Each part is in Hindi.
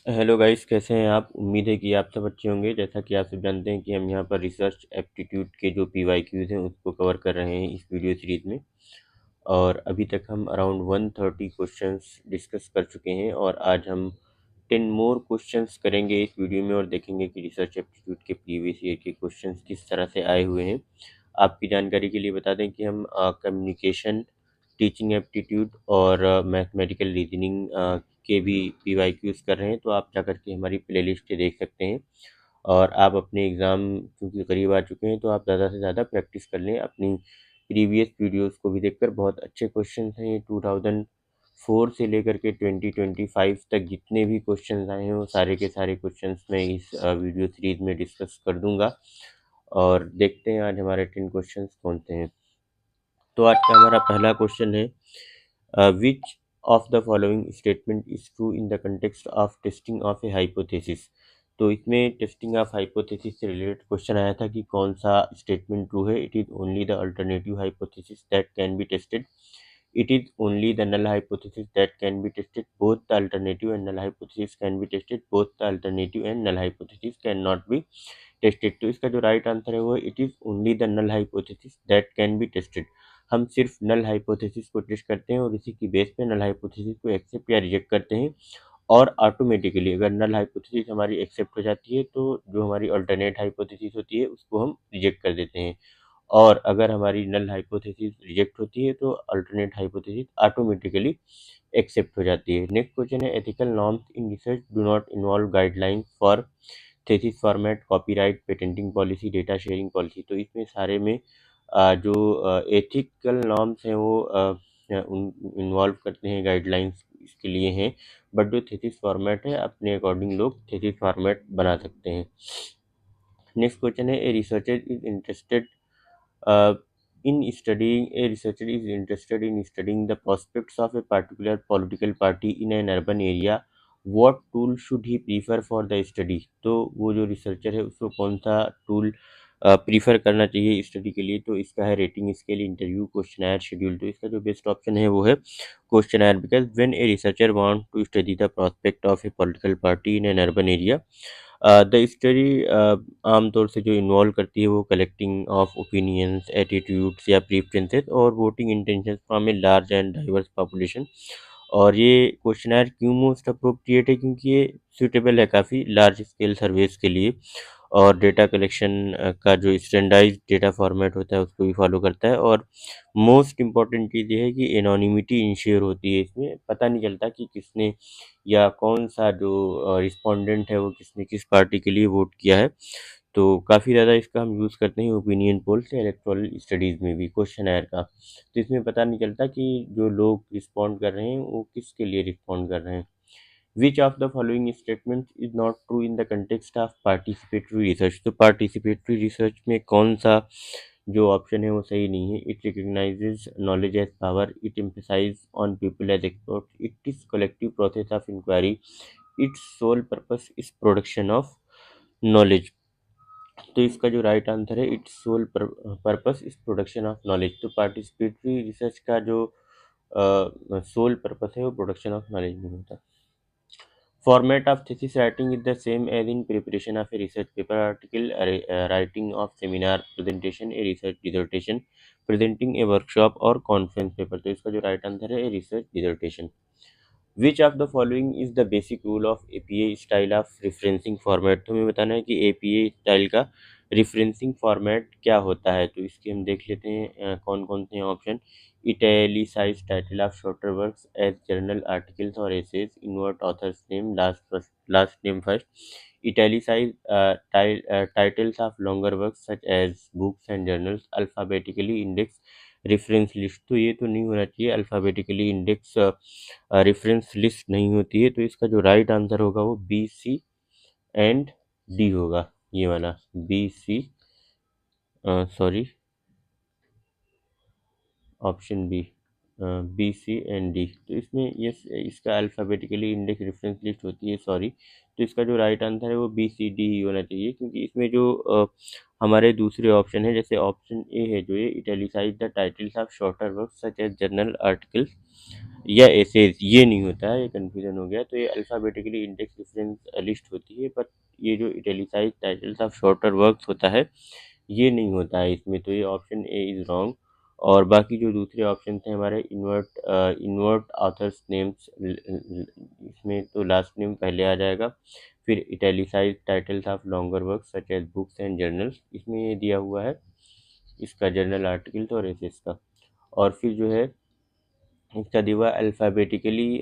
हेलो गाइस, कैसे हैं आप। उम्मीद है कि आप सब अच्छे होंगे। जैसा कि आप सब जानते हैं कि हम यहाँ पर रिसर्च एप्टीट्यूड के जो पीवाईक्यूज़ हैं उसको कवर कर रहे हैं इस वीडियो सीरीज़ में। और अभी तक हम अराउंड 130 क्वेश्चंस डिस्कस कर चुके हैं और आज हम 10 मोर क्वेश्चंस करेंगे इस वीडियो में और देखेंगे कि रिसर्च एप्टीट्यूड के प्रीवियस ईयर के क्वेश्चंस किस तरह से आए हुए हैं। आपकी जानकारी के लिए बता दें कि हम कम्युनिकेशन, टीचिंग एप्टीट्यूड और मैथमेटिकल रीजनिंग के भी पीवाईक्यूज़ कर रहे हैं, तो आप जाकर के हमारी प्लेलिस्ट देख सकते हैं। और आप अपने एग्ज़ाम क्योंकि करीब आ चुके हैं तो आप ज़्यादा से ज़्यादा प्रैक्टिस कर लें। अपनी प्रीवियस वीडियोस को भी देखकर बहुत अच्छे क्वेश्चंस हैं। ये 2004 से लेकर के 2025 तक जितने भी क्वेश्चंस आए हैं वो सारे के सारे क्वेश्चंस मैं इस वीडियो सीरीज़ में डिस्कस कर दूंगा। और देखते हैं आज हमारे 10 क्वेश्चंस कौन से हैं। तो आज का हमारा पहला क्वेश्चन है, which of the following statement is true in the context of testing of A hypothesis. तो इसमें टेस्टिंग ऑफ हाइपोथेसिस से रिलेटेड क्वेश्चन आया था कि कौन सा स्टेटमेंट ट्रू है। It is only the alternative hypothesis that can be tested. It is only the null hypothesis that can be tested. Both the alternative and null hypothesis can be tested. Both the alternative and null hypothesis cannot be tested. तो इसका जो राइट आंसर है वो it is only the null hypothesis that can be tested. हम सिर्फ नल हाइपोथेसिस को टेस्ट करते हैं और इसी की बेस पे नल हाइपोथेसिस को एक्सेप्ट या रिजेक्ट करते हैं। और ऑटोमेटिकली अगर नल हाइपोथेसिस हमारी एक्सेप्ट हो जाती है तो जो हमारी अल्टरनेट हाइपोथेसिस होती है उसको हम रिजेक्ट कर देते हैं। और अगर हमारी नल हाइपोथेसिस रिजेक्ट होती है तो अल्टरनेट हाइपोथेसिस ऑटोमेटिकली एक्सेप्ट हो जाती है। नेक्स्ट क्वेश्चन है, ethical norms in research do not involve guidelines for thesis format, copyright, patenting policy, data sharing policy. तो इसमें सारे में जो एथिकल नॉर्म्स हैं वो इन्वॉल्व करते हैं, गाइडलाइंस इसके लिए हैं। बट जो थीसिस फॉर्मेट है अपने अकॉर्डिंग लोग थीसिस फॉर्मेट बना सकते हैं। नेक्स्ट क्वेश्चन है, a researcher is interested Uh, a researcher is interested in studying the prospects of a particular political party in an urban area. What tool should he prefer for the study? तो वो जो रिसर्चर है उसको कौन सा टूल प्रीफर करना चाहिए स्टडी के लिए। तो इसका है rating scale, interview, questionnaire, schedule. तो इसका जो बेस्ट ऑप्शन है वो है questionnaire, because when a researcher want to study the prospect of a political party in an urban area, the study आमतौर से जो इन्वॉल्व करती है वो कलेक्टिंग ऑफ ओपिनियंस, एटीट्यूड्स या प्रेफरेंसेस और voting intentions from a large and diverse population. और ये क्वेश्चनर क्यों मोस्ट अप्रोप्रिएट है, क्योंकि ये सूटेबल है काफ़ी लार्ज स्केल सर्वेस के लिए। और डेटा कलेक्शन का जो स्टैंडर्डाइज डेटा फॉर्मेट होता है उसको भी फॉलो करता है। और मोस्ट इम्पॉर्टेंट चीज़ ये है कि एनोनिमिटी इंश्योर होती है। इसमें पता नहीं चलता कि किसने या कौन सा जो रिस्पोंडेंट है वो किसने किस पार्टी के लिए वोट किया है। तो काफ़ी ज़्यादा इसका हम यूज़ करते हैं ओपिनियन पोल से इलेक्टोरल स्टडीज़ में भी क्वेश्चनर का। तो इसमें पता नहीं चलता कि जो लोग रिस्पॉन्ड कर रहे हैं वो किसके लिए रिस्पॉन्ड कर रहे हैं। विच of the following statement is not true in the context of participatory research. तो पार्टिसिपेटरी रिसर्च में कौन सा जो ऑप्शन है वो सही नहीं है। It recognises knowledge as power, it emphasise on people as expert, it is collective process of inquiry, its sole purpose is production of knowledge. तो इसका जो राइट आंसर है its sole purpose is production of knowledge. तो पार्टिसिपेटरी रिसर्च का जो सोल पर्पस है वो प्रोडक्शन ऑफ नॉलेज नहीं होता। Format of thesis writing is the same as in preparation of a research paper, article, writing of seminar, presentation, a research dissertation, presenting a workshop और conference paper। तो इसका जो right answer है research dissertation। Which of the following is the basic rule of APA style of referencing format। तो हमें बताना है कि APA स्टाइल का रिफरेंसिंग फॉर्मेट क्या होता है। तो इसके हम देख लेते हैं कौन कौन से option. Italicize title of shorter works as journal articles और essays, invert authors name last name first. Italicize titles of longer works such as books and journals, alphabetically index reference list. तो ये तो नहीं होना चाहिए, अल्फ़ाबेटिकली इंडेक्स रेफरेंस लिस्ट नहीं होती है। तो इसका जो राइट आंसर होगा वो बी, सी एंड डी होगा। ये वाला B, C, sorry, option B, B, C and D. तो इसमें ये इसका अल्फ़ाबेटिकली इंडेक्स रेफरेंस लिस्ट होती है, सॉरी। तो इसका जो राइट आंसर है वो बी, सी, डी ही होना चाहिए, क्योंकि इसमें जो हमारे दूसरे ऑप्शन है, जैसे ऑप्शन ए है जो ये italicise the titles of shorter work such as journal articles या एसेज, ये नहीं होता है, ये कन्फ्यूजन हो गया। तो ये अल्फ़ाबेटिकली इंडेक्स रेफरेंस लिस्ट होती है, बट ये जो italicise titles of shorter works होता है ये नहीं होता है इसमें। तो ये ऑप्शन ए इज़ रॉन्ग। और बाकी जो दूसरे ऑप्शन थे हमारे इन्वर्ट ऑथर्स नेम्स, इसमें तो लास्ट नेम पहले आ जाएगा, फिर italicise titles of longer work such as books and journals, इसमें ये दिया हुआ है इसका जर्नल आर्टिकल्स और एसेस का। और फिर जो है इसका दिया हुआ अल्फ़ाबेटिकली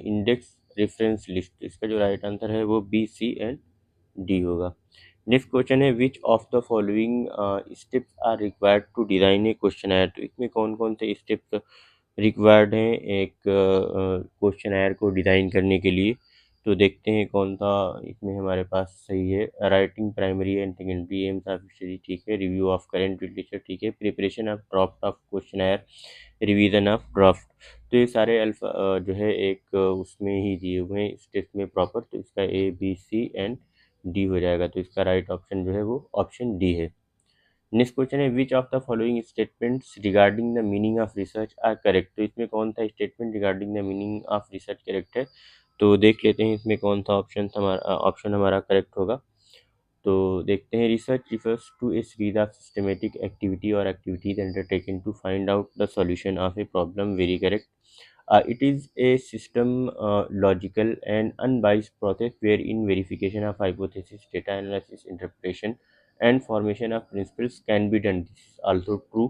इंडेक्स रेफरेंस लिस्ट, इसका जो राइट आंसर है वो बी, सी एंड डी होगा। नेक्स्ट क्वेश्चन है which of the following steps are required to design a question. तो इसमें कौन कौन से स्टेप्स रिक्वायर्ड हैं एक क्वेश्चन को डिज़ाइन करने के लिए। तो देखते हैं कौन सा इसमें हमारे पास सही है। Writing primary and secondary AIIMS of study, ठीक है। रिव्यू ऑफ करेंट लिटरेचर, ठीक है। Preparation of draft of question, revision of draft. तो ये सारे अल्फा जो है एक उसमें ही दिए हुए हैं स्टेप्स में प्रॉपर। तो इसका A, B, C and D हो जाएगा। तो इसका राइट ऑप्शन जो है वो ऑप्शन डी है। नेक्स्ट क्वेश्चन है which of the following statements regarding the meaning of research are correct. तो इसमें कौन सा statement regarding the meaning of research correct है। तो देख लेते हैं इसमें कौन सा ऑप्शन हमारा करेक्ट होगा। तो देखते हैं research refers to a series of systematic activity और activities undertaken to find out the solution of a problem, very correct. It is a system logical and unbiased process wherein verification of hypothesis, data analysis, interpretation, and formation of principles can be done. This is also true.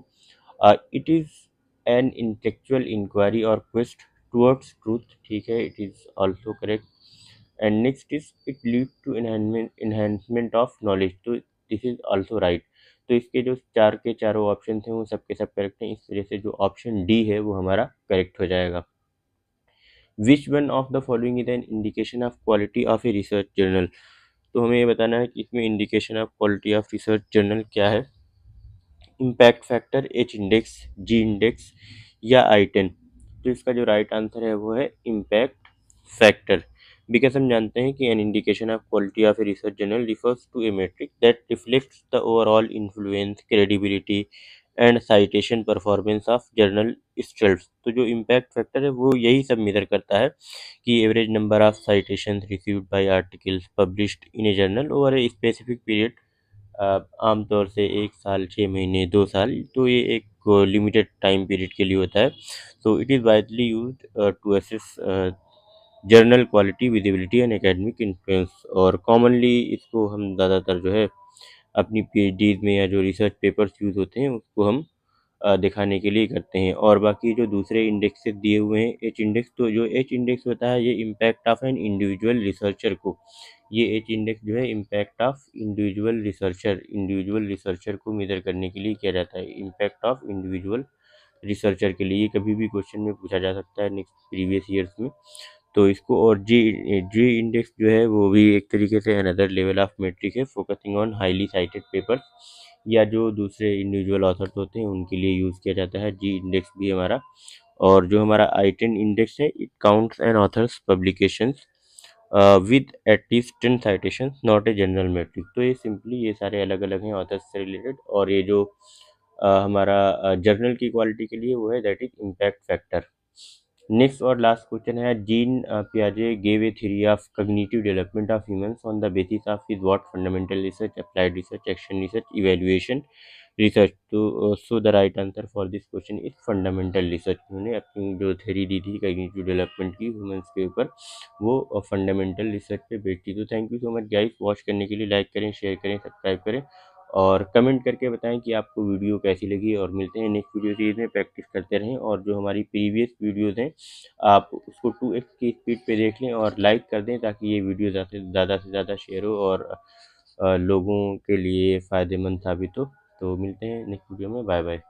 It is an intellectual inquiry or quest towards truth. ठीक है, it is also correct. And next is it leads to enhancement of knowledge. तो this is also right. तो इसके जो चार के चारों ऑप्शन थे वो सब के सब करेक्ट हैं। इस वजह से जो ऑप्शन डी है वो हमारा करेक्ट हो जाएगा। Which one of the following is an indication of quality of a research journal. तो हमें ये बताना है कि इसमें indication of quality of research journal क्या है। इम्पैक्ट फैक्टर, एच इंडेक्स, जी इंडेक्स या आई10। तो इसका जो राइट आंसर है वो है इम्पैक्ट फैक्टर। बिकॉज हम जानते हैं कि an indication of quality of a research journal refers to a metric that reflects the overall influence, credibility and citation performance of journal स्टेल्स। तो जो इम्पैक्ट फैक्टर है वो यही सब मेजर करता है कि average number of citation received by articles published in A journal over a specific period, आमतौर से 1 साल, 6 महीने, 2 साल। तो ये एक लिमिटेड टाइम पीरियड के लिए होता है। तो it is widely used to assess journal quality, visibility and academic influence. और कॉमनली इसको हम ज़्यादातर जो है अपनी पीएचडीज में या जो रिसर्च पेपर्स यूज़ होते हैं उसको हम दिखाने के लिए करते हैं। और बाकी जो दूसरे इंडेक्सेस दिए हुए हैं, एच इंडेक्स, तो जो एच इंडेक्स होता है ये impact of an individual researcher को, ये एच इंडेक्स जो है इम्पैक्ट ऑफ इंडिविजुअल रिसर्चर को मेजर करने के लिए किया जाता है। इम्पैक्ट ऑफ इंडिविजुअल रिसर्चर के लिए कभी भी क्वेश्चन में पूछा जा सकता है नेक्स्ट प्रीवियस ईयर्स में। तो इसको, और जी इंडेक्स जो है वो भी एक तरीके से अनदर लेवल ऑफ मेट्रिक है focusing on highly cited papers या जो दूसरे इंडिविजुअल ऑथर्स होते हैं उनके लिए यूज़ किया जाता है जी इंडेक्स भी हमारा। और जो हमारा आई10 इंडेक्स है it counts an authors publications with at least 10 citation, not a general metric. तो ये सिंपली ये सारे अलग अलग हैं ऑथर्स से रिलेटेड। और ये जो हमारा जर्नल की क्वालिटी के लिए वो है that is impact factor. Next और लास्ट क्वेश्चन है जीन पियाजे gave a theory of cognitive development of humans on the basis of his what, fundamental research, applied research, action research, evaluation research. तो so the right answer for this question is fundamental research. उन्होंने अपनी जो थ्योरी दी थी कॉग्निटिव डेवलपमेंट की ह्यूमंस के ऊपर वो फंडामेंटल रिसर्च पे बेस्ड थी। तो thank you so much guys, watch करने के लिए। लाइक करें, शेयर करें, सब्सक्राइब करें और कमेंट करके बताएं कि आपको वीडियो कैसी लगी। और मिलते हैं नेक्स्ट वीडियो सीरीज में, प्रैक्टिस करते रहें। और जो हमारी प्रीवियस वीडियोज़ हैं आप उसको 2x की स्पीड पे देख लें और लाइक कर दें ताकि ये वीडियो ज़्यादा से ज़्यादा शेयर हो और लोगों के लिए फ़ायदेमंद साबित हो। तो मिलते हैं नेक्स्ट वीडियो में, बाय बाय।